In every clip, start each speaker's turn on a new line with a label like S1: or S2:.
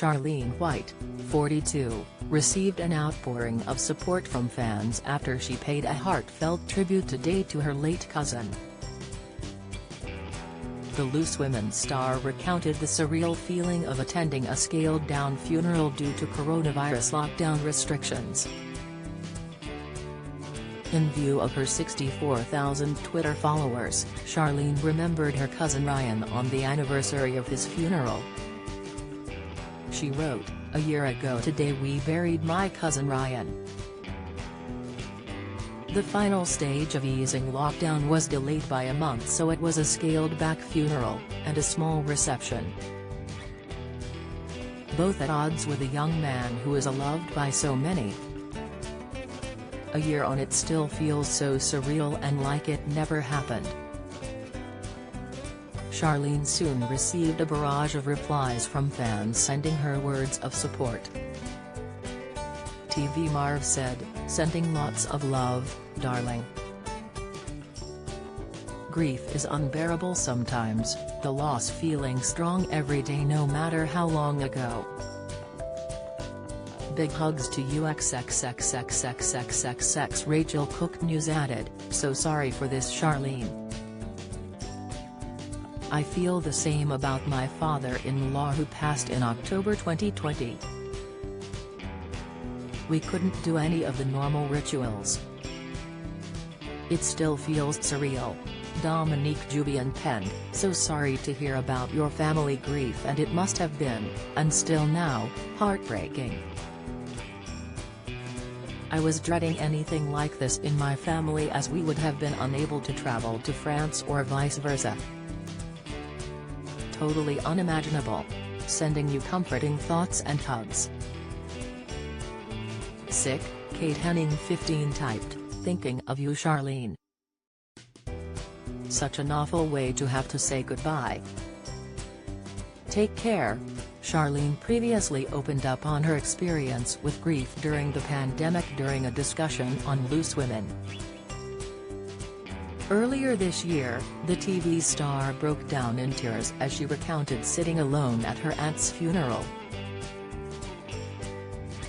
S1: Charlene White, 42, received an outpouring of support from fans after she paid a heartfelt tribute today to her late cousin. The Loose Women star recounted the surreal feeling of attending a scaled-down funeral due to coronavirus lockdown restrictions. In view of her 64,000 Twitter followers, Charlene remembered her cousin Ryan on the anniversary of his funeral. She wrote, "A year ago today we buried my cousin Ryan. The final stage of easing lockdown was delayed by a month, so it was a scaled-back funeral, and a small reception. Both at odds with a young man who is loved by so many. A year on, it still feels so surreal and like it never happened." Charlene soon received a barrage of replies from fans sending her words of support. TV Marv said, "Sending lots of love, darling. Grief is unbearable sometimes, the loss feeling strong every day no matter how long ago. Big hugs to you XXXXXXXX." Rachel Cook News added, "So sorry for this, Charlene. I feel the same about my father-in-law who passed in October 2020. We couldn't do any of the normal rituals. It still feels surreal." Dominique Jubian penned, "So sorry to hear about your family grief, and it must have been, and still now, heartbreaking. I was dreading anything like this in my family as we would have been unable to travel to France or vice versa. Totally unimaginable. Sending you comforting thoughts and hugs." Sick, Kate Henning 15 typed, "Thinking of you, Charlene. Such an awful way to have to say goodbye. Take care." Charlene previously opened up on her experience with grief during the pandemic during a discussion on Loose Women. Earlier this year, the TV star broke down in tears as she recounted sitting alone at her aunt's funeral.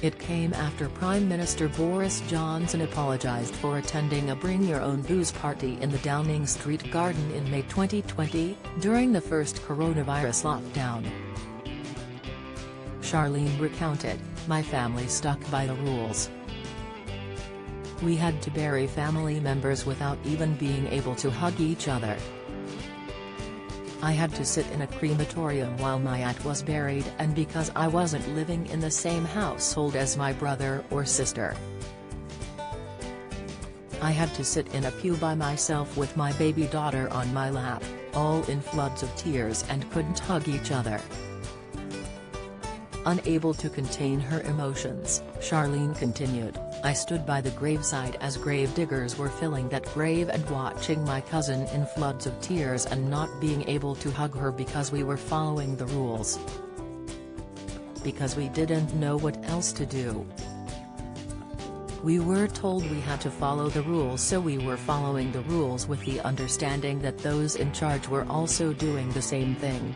S1: It came after Prime Minister Boris Johnson apologized for attending a Bring Your Own Booze party in the Downing Street garden in May 2020, during the first coronavirus lockdown. Charlene recounted, "My family stuck by the rules. We had to bury family members without even being able to hug each other. I had to sit in a crematorium while my aunt was buried, and because I wasn't living in the same household as my brother or sister, I had to sit in a pew by myself with my baby daughter on my lap, all in floods of tears and couldn't hug each other." Unable to contain her emotions, Charlene continued, "I stood by the graveside as grave diggers were filling that grave and watching my cousin in floods of tears and not being able to hug her because we were following the rules. Because we didn't know what else to do. We were told we had to follow the rules, so we were following the rules with the understanding that those in charge were also doing the same thing.